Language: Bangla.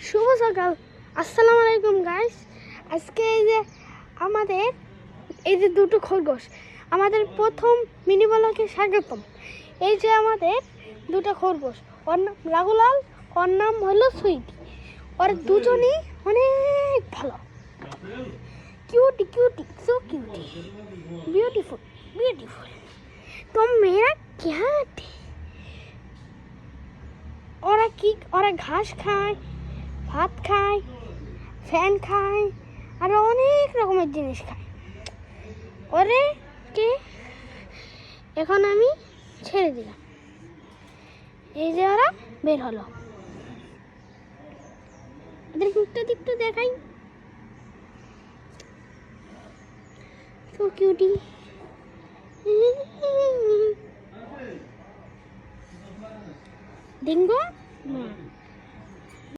শুভ সকাল, আসসালামু আলাইকুম গাইস। আজকে এই যে দুটো খরগোশ, আমাদের প্রথম মিনি ব্লগে স্বাগতম। এই যে আমাদের দুটো খরগোশ, ওর নাম রাগুলাল, ওর নাম হলো সুইটি। ওর দুজনই অনেক ভালো, cutie cutie, so cutie, beautiful beautiful. তো মেয়েরা क्या थे? ওরা ঘাস খায়, ভাত খায়, ফ্যান খায়, আর অনেক রকমের জিনিস খায়। ওদেরকে এখন আমি ছেড়ে দিলাম। এই যে ওরা বের হলো, ওদের মুখটা একটু দেখাই, তো কিউটি। ডিঙ্গো